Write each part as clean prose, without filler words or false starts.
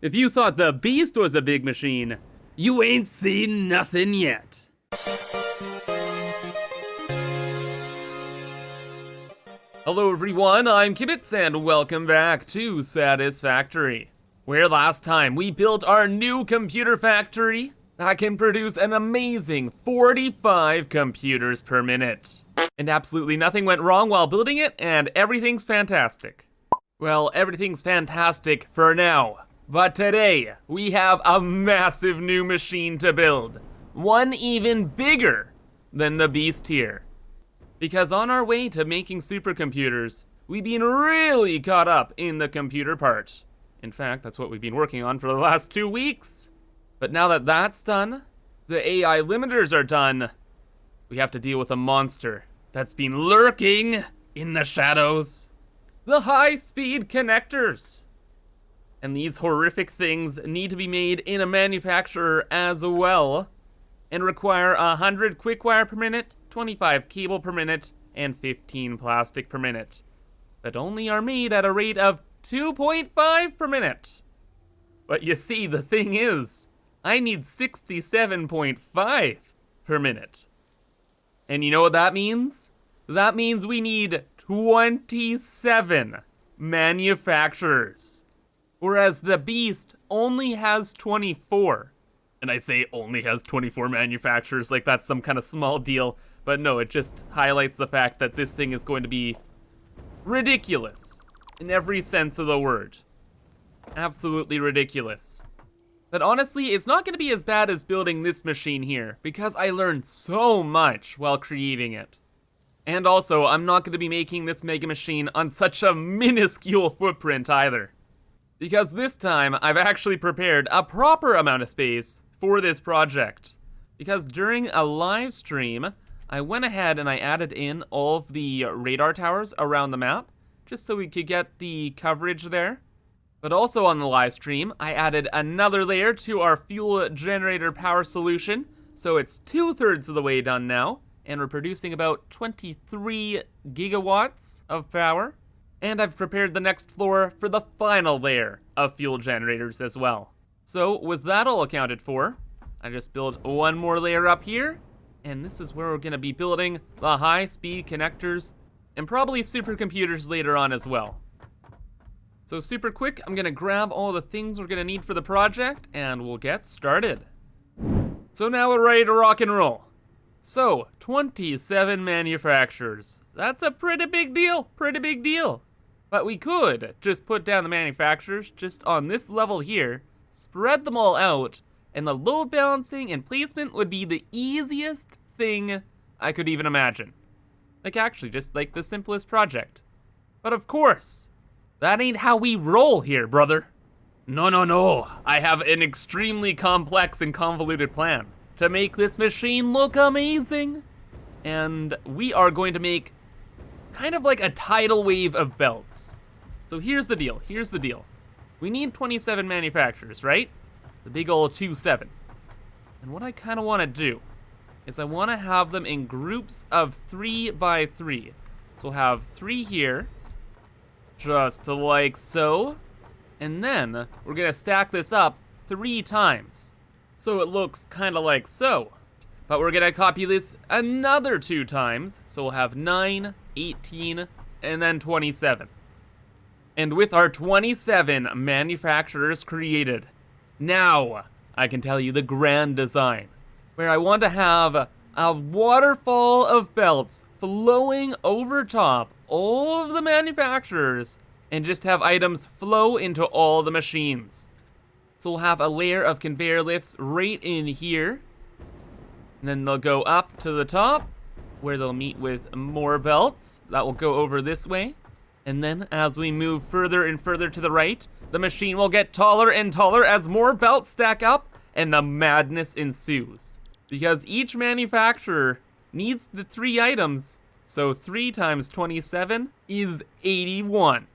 If you thought the Beast was a big machine, you ain't seen nothing yet. Hello everyone, I'm Kibitz and welcome back to Satisfactory, where last time we built our new computer factory that can produce an amazing 45 computers per minute. And absolutely nothing went wrong while building it, and everything's fantastic. Well, everything's fantastic for now. But today, we have a massive new machine to build. One even bigger than the Beast here. Because on our way to making supercomputers, we've been really caught up in the computer part. In fact, that's what we've been working on for the last 2 weeks. But now that that's done, the AI limiters are done, we have to deal with a monster that's been lurking in the shadows. The high-speed connectors. And these horrific things need to be made in a manufacturer as well, and require 100 quick wire per minute, 25 cable per minute, and 15 plastic per minute, that only are made at a rate of 2.5 per minute. But you see, the thing is, I need 67.5 per minute. And you know what that means? That means we need 27 manufacturers. Whereas the Beast only has 24. And I say only has 24 manufacturers like that's some kind of small deal. But no, it just highlights the fact that this thing is going to be ridiculous in every sense of the word. Absolutely ridiculous. But honestly, it's not going to be as bad as building this machine here, because I learned so much while creating it. And also, I'm not going to be making this mega machine on such a minuscule footprint either. Because this time, I've actually prepared a proper amount of space for this project. Because during a live stream, I went ahead and I added in all of the radar towers around the map, just so we could get the coverage there. But also on the live stream, I added another layer to our fuel generator power solution, so it's 2/3 of the way done now, and we're producing about 23 gigawatts of power. And I've prepared the next floor for the final layer of fuel generators as well. So with that all accounted for, I just built one more layer up here, and this is where we're gonna be building the high-speed connectors and probably supercomputers later on as well. So super quick, I'm gonna grab all the things we're gonna need for the project and we'll get started. So now we're ready to rock and roll. So, 27 manufacturers. That's a pretty big deal, But we could just put down the manufacturers just on this level here, spread them all out, and the load balancing and placement would be the easiest thing I could even imagine. Like actually, just like the simplest project. But of course, that ain't how we roll here, brother. No. I have an extremely complex and convoluted plan to make this machine look amazing. And we are going to make kind of like a tidal wave of belts. So here's the deal. We need 27 manufacturers, right? The big old 27. And what I kind of want to do is I want to have them in groups of 3 by 3. So we'll have 3 here, just like so. And then we're gonna stack this up 3 times. So it looks kind of like so. But we're gonna copy this another 2 times. So we'll have 9, 18, and then 27. And with our 27 manufacturers created, now I can tell you the grand design, where I want to have a waterfall of belts flowing over top all of the manufacturers and just have items flow into all the machines. So we'll have a layer of conveyor lifts right in here, and then they'll go up to the top where they'll meet with more belts that will go over this way. And then as we move further and further to the right, the machine will get taller and taller as more belts stack up and the madness ensues. Because each manufacturer needs the 3 items, so 3 times 27 is 81.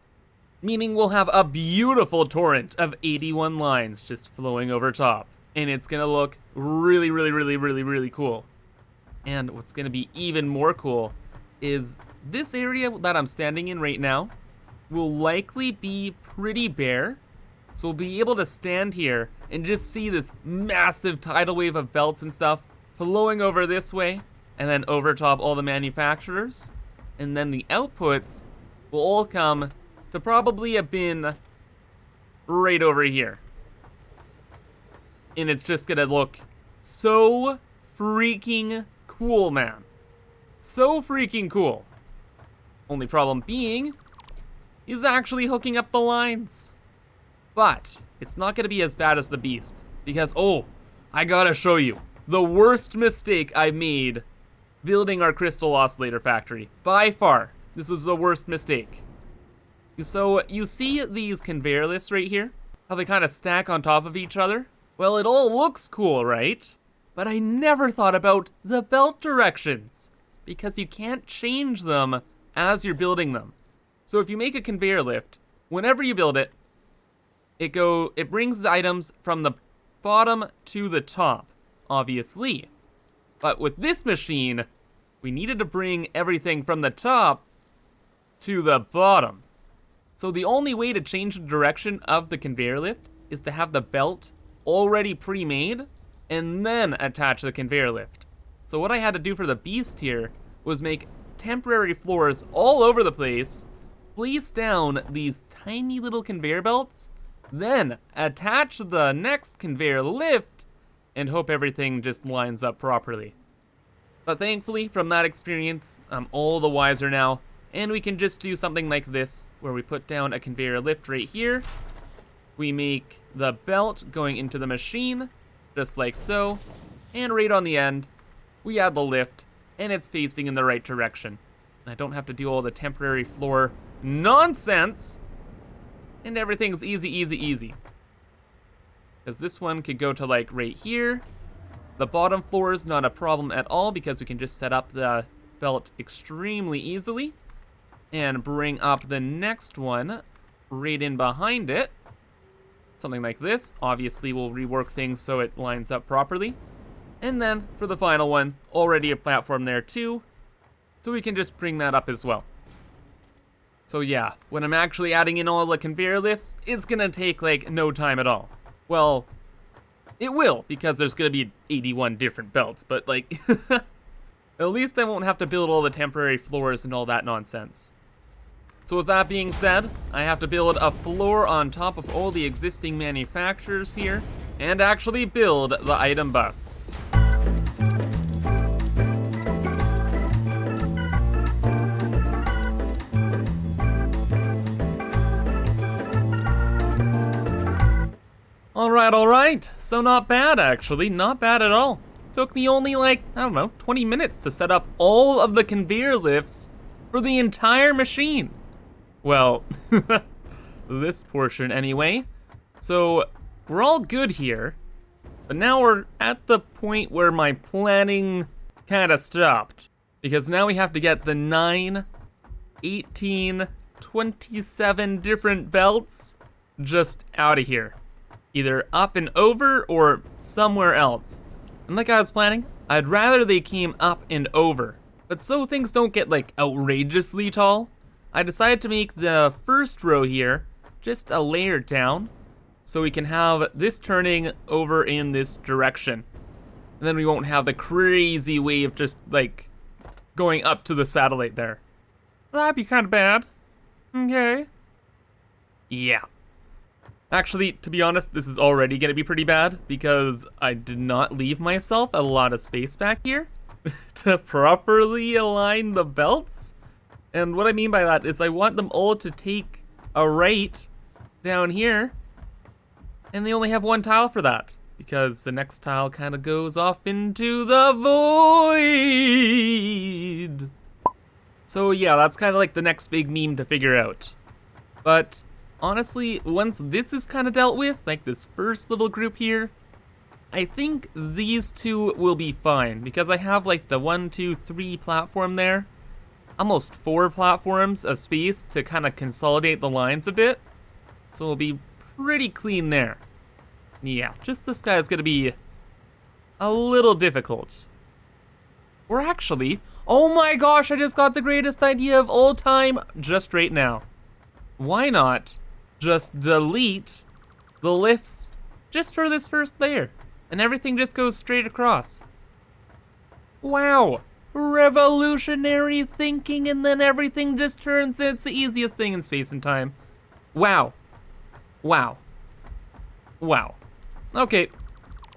Meaning we'll have a beautiful torrent of 81 lines just flowing over top. And it's gonna look really cool. And what's gonna be even more cool is this area that I'm standing in right now will likely be pretty bare So we'll be able to stand here and just see this massive tidal wave of belts and stuff flowing over this way and then over top all the manufacturers. And then the outputs will all come to probably a bin right over here. And it's just gonna look so freaking cool, man. So freaking cool. Only problem being is actually hooking up the lines. But it's not gonna be as bad as the beast because, oh, I gotta show you the worst mistake I made building our crystal oscillator factory. By far, this was the worst mistake. So you see these conveyor lifts right here? How they kind of stack on top of each other? Well, it all looks cool, right? But I never thought about the belt directions because you can't change them as you're building them. So if you make a conveyor lift, whenever you build it, it brings the items from the bottom to the top, obviously. But with this machine, we needed to bring everything from the top to the bottom. So the only way to change the direction of the conveyor lift is to have the belt already pre-made and then attach the conveyor lift. So what I had to do for the beast here was make temporary floors all over the place, place down these tiny little conveyor belts, then attach the next conveyor lift and hope everything just lines up properly. But thankfully, from that experience, I'm all the wiser now, and we can just do something like this, where we put down a conveyor lift right here. We make the belt going into the machine, just like so, and right on the end, we add the lift, and it's facing in the right direction. I don't have to do all the temporary floor nonsense, and everything's easy, easy, easy. Because this one could go to like right here. The bottom floor is not a problem at all because we can just set up the belt extremely easily and bring up the next one right in behind it. Something like this. Obviously, we'll rework things so it lines up properly. And then for the final one, already a platform there too, so we can just bring that up as well. So yeah, when I'm actually adding in all the conveyor lifts, it's gonna take like no time at all. Well, it will, because there's gonna be 81 different belts, but like, at least I won't have to build all the temporary floors and all that nonsense. So with that being said, I have to build a floor on top of all the existing manufacturers here, and actually build the item bus. Alright, so not bad actually, not bad at all. Took me only like, I don't know, 20 minutes to set up all of the conveyor lifts for the entire machine. Well, this portion anyway. So, we're all good here, but now we're at the point where my planning kinda stopped. Because now we have to get the 9, 18, 27 different belts just out of here. Either up and over or somewhere else. And like I was planning, I'd rather they came up and over. But so things don't get like outrageously tall, I decided to make the first row here just a layer down so we can have this turning over in this direction. And then we won't have the crazy wave just like going up to the satellite there. That'd be kind of bad. Okay. Yeah. Actually, to be honest, this is already gonna be pretty bad because I did not leave myself a lot of space back here to properly align the belts. And what I mean by that is I want them all to take a right down here, and they only have one tile for that because the next tile kind of goes off into the void. So yeah, that's kind of like the next big meme to figure out. But honestly, once this is kind of dealt with, like this first little group here, I think these two will be fine because I have like the 1, 2, 3 platform there. Almost 4 platforms of space to kind of consolidate the lines a bit. So it'll be pretty clean there. Yeah, just this guy is gonna be a little difficult. Or actually, oh my gosh, I just got the greatest idea of all time just right now. Why not just delete the lifts just for this first layer, and everything just goes straight across. Wow, revolutionary thinking, and then everything just turns, it's the easiest thing in space and time. Wow, wow, wow. Okay,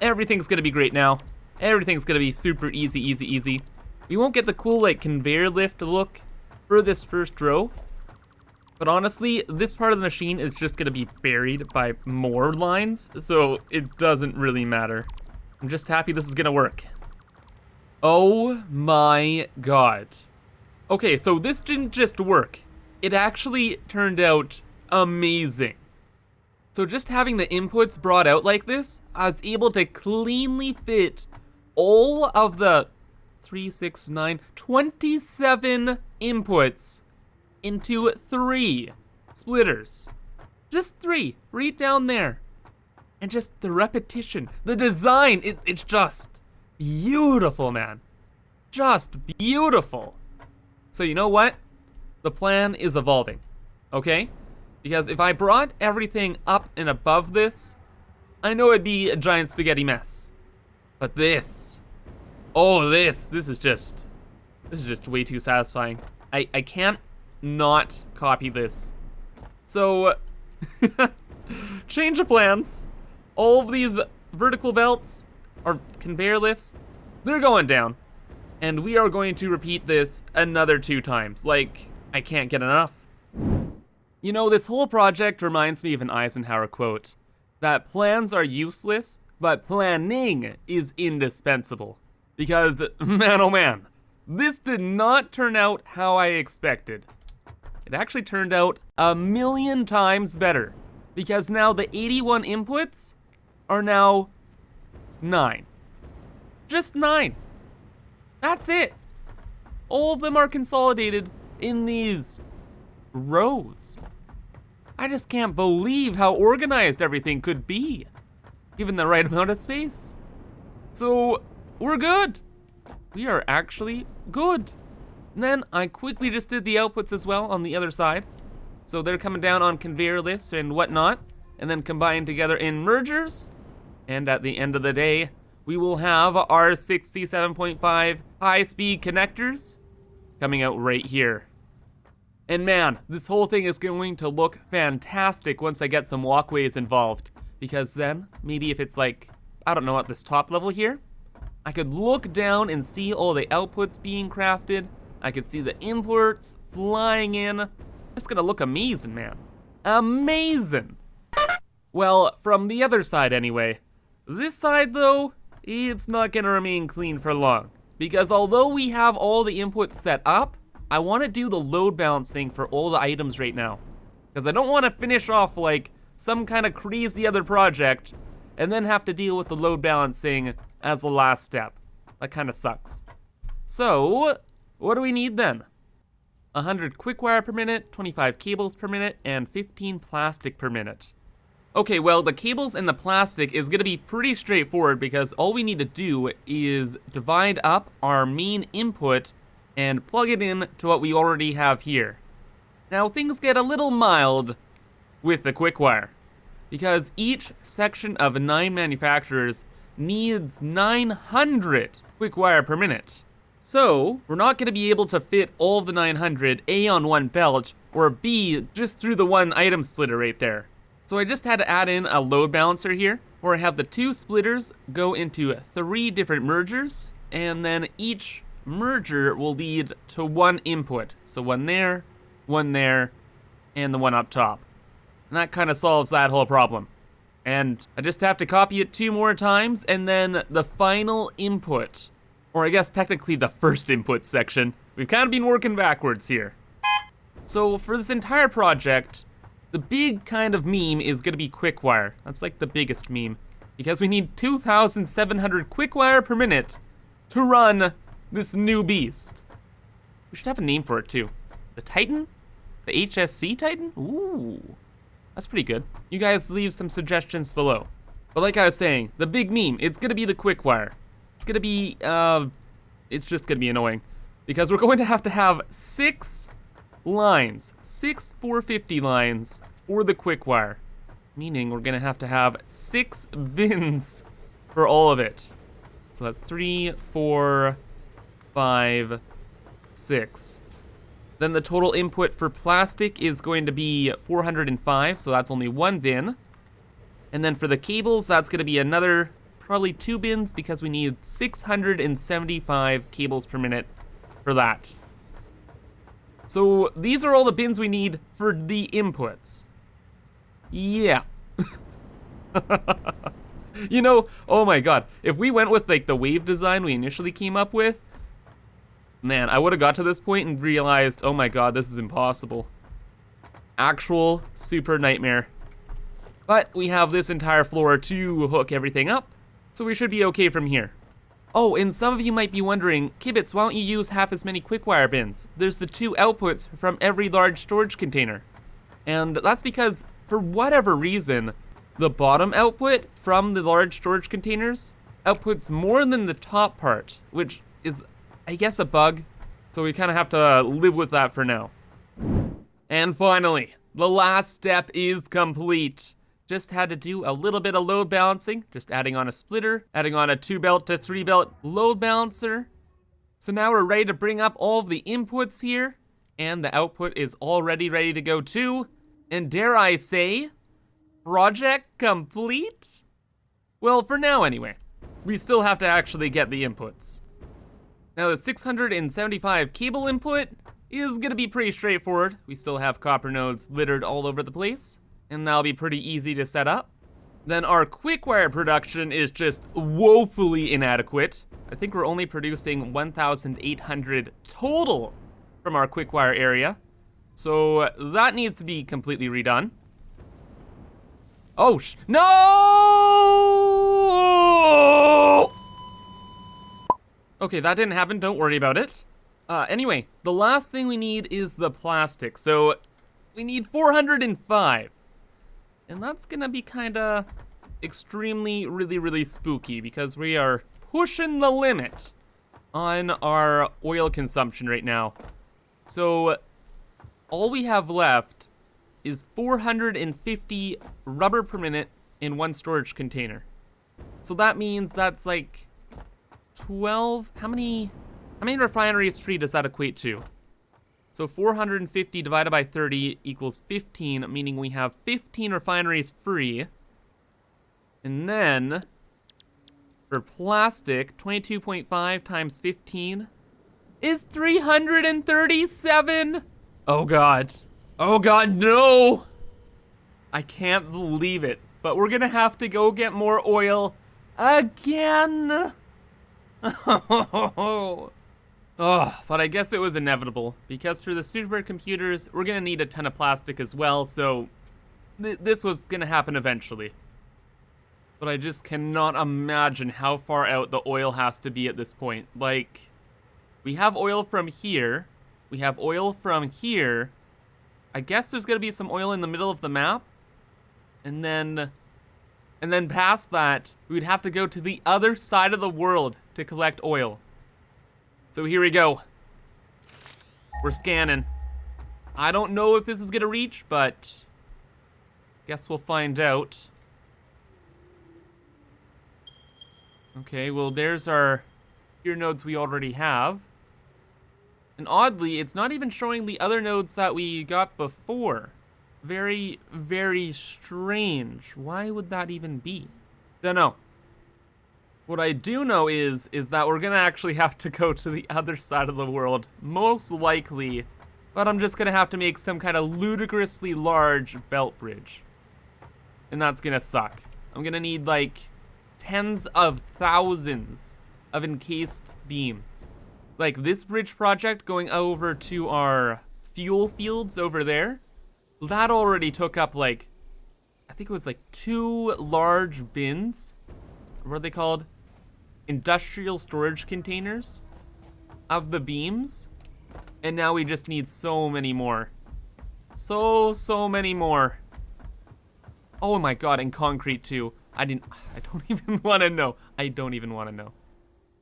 everything's gonna be great now. Everything's gonna be super easy, easy, easy. We won't get the cool like conveyor lift look for this first row, but honestly, this part of the machine is just gonna be buried by more lines, so it doesn't really matter. I'm just happy this is gonna work. Oh my god. Okay, so this didn't just work. It actually turned out amazing. So just having the inputs brought out like this, I was able to cleanly fit all of the 3, 6, 9, 27 inputs into 3 splitters. Just 3, right down there. And just the repetition, the design, it's just beautiful, man. Just beautiful. So you know what? The plan is evolving, okay? Because if I brought everything up and above this, I know it'd be a giant spaghetti mess. But this, oh this is just way too satisfying. I can't not copy this. So, change of plans. All of these vertical belts, or conveyor lifts, they're going down. And we are going to repeat this another 2 times. Like, I can't get enough. You know, this whole project reminds me of an Eisenhower quote, that plans are useless, but planning is indispensable. Because, man oh man, this did not turn out how I expected. It actually turned out a million times better, because now the 81 inputs are now 9. Just 9. That's it. All of them are consolidated in these rows. I just can't believe how organized everything could be, given the right amount of space. So, we're good. We are actually good. And then I quickly just did the outputs as well on the other side. So they're coming down on conveyor lifts and whatnot, and then combined together in mergers. And at the end of the day, we will have our 67.5 high-speed connectors coming out right here. And man, this whole thing is going to look fantastic once I get some walkways involved. Because then, maybe if it's like, I don't know, at this top level here, I could look down and see all the outputs being crafted. I could see the imports flying in. It's gonna look amazing, man. Amazing! Well, from the other side anyway. This side though, it's not gonna remain clean for long. Because although we have all the inputs set up, I wanna do the load balancing for all the items right now. Because I don't wanna finish off like some kind of crazy other project and then have to deal with the load balancing as the last step. That kinda sucks. So, what do we need then? 100 quick wire per minute, 25 cables per minute, and 15 plastic per minute. Okay, well, the cables and the plastic is gonna be pretty straightforward because all we need to do is divide up our main input and plug it in to what we already have here. Now, things get a little mild with the quick wire because each section of 9 manufacturers needs 900 quick wire per minute. So, we're not gonna be able to fit all of the 900, A, on one belt, or B, just through the one item splitter right there. So I just had to add in a load balancer here, where I have the 2 splitters go into 3 different mergers, and then each merger will lead to 1 input. So one there, and the one up top. And that kind of solves that whole problem. And I just have to copy it 2 more times, and then the final input, or I guess technically the first input section. We've kind of been working backwards here. So for this entire project, the big kind of meme is gonna be quick wire. That's like the biggest meme. Because we need 2,700 quick wire per minute to run this new beast. We should have a name for it too. The Titan? The HSC Titan? Ooh, that's pretty good. You guys leave some suggestions below. But like I was saying, the big meme, it's gonna be the quick wire. It's gonna be, it's just gonna be annoying. Because we're going to have 6 lines, 6 450 lines for the quick wire. meaning we're gonna have to have 6 bins for all of it. So that's 3, 4, 5, 6. Then the total input for plastic is going to be 405, so that's only 1 bin. And then for the cables, that's gonna be another probably 2 bins because we need 675 cables per minute for that. So these are all the bins we need for the inputs. Yeah. You know, oh my god, if we went with like the wave design we initially came up with, man, I would have got to this point and realized, oh my god, this is impossible. Actual super nightmare. But we have this entire floor to hook everything up, so we should be okay from here. Oh, and some of you might be wondering, Kibitz, why don't you use half as many quickwire bins? There's the 2 outputs from every large storage container. And that's because, for whatever reason, the bottom output from the large storage containers outputs more than the top part, which is, I guess, a bug. So we kind of have to live with that for now. And finally, the last step is complete. Just had to do a little bit of load balancing, just adding on a splitter, adding on a 2-belt to 3-belt load balancer. So now we're ready to bring up all of the inputs here, and the output is already ready to go too. And dare I say, project complete? Well, for now anyway. We still have to actually get the inputs. Now the 675 cable input is gonna be pretty straightforward. We still have copper nodes littered all over the place, and that'll be pretty easy to set up. Then our quickwire production is just woefully inadequate. I think we're only producing 1,800 total from our quickwire area. So that needs to be completely redone. Oh, no! Okay, that didn't happen, don't worry about it. Anyway, the last thing we need is the plastic. So we need 405. And that's gonna be kinda extremely, really spooky because we are pushing the limit on our oil consumption right now. So all we have left is 450 rubber per minute in 1 storage container. So that means that's like 12, how many refineries free does that equate to? So 450 divided by 30 equals 15, meaning we have 15 refineries free. And then, for plastic, 22.5 times 15 is 337. Oh god. Oh god, no! I can't believe it, but we're gonna have to go get more oil again. Oh, but I guess it was inevitable, because for the supercomputers, we're gonna need a ton of plastic as well, so this was gonna happen eventually. But I just cannot imagine how far out the oil has to be at this point. Like, we have oil from here, we have oil from here, I guess there's gonna be some oil in the middle of the map, and then past that, we'd have to go to the other side of the world to collect oil. So here we go. We're scanning. I don't know if this is gonna reach, but guess we'll find out. Okay, well there's our tier nodes we already have. And oddly, it's not even showing the other nodes that we got before. Very, very strange. Why would that even be? Don't know. What I do know is that we're gonna actually have to go to the other side of the world, most likely, but I'm just gonna have to make some kind of ludicrously large belt bridge. And that's gonna suck. I'm gonna need like tens of thousands of encased beams. Like this bridge project going over to our fuel fields over there, that already took up like, I think it was like 2 large bins. What are they called? Industrial storage containers of the beams. And now we just need so many more. So many more. Oh my god, and concrete too. I don't even wanna know. I don't even wanna know.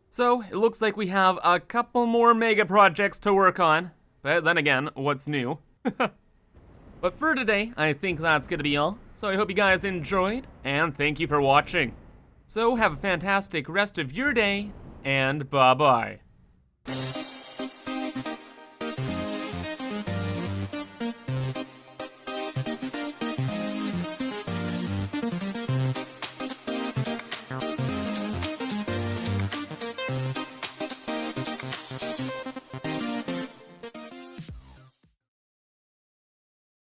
So, it looks like we have a couple more mega projects to work on. But then again, what's new? But for today, I think that's gonna be all. So I hope you guys enjoyed, and thank you for watching. So have a fantastic rest of your day, and bye-bye.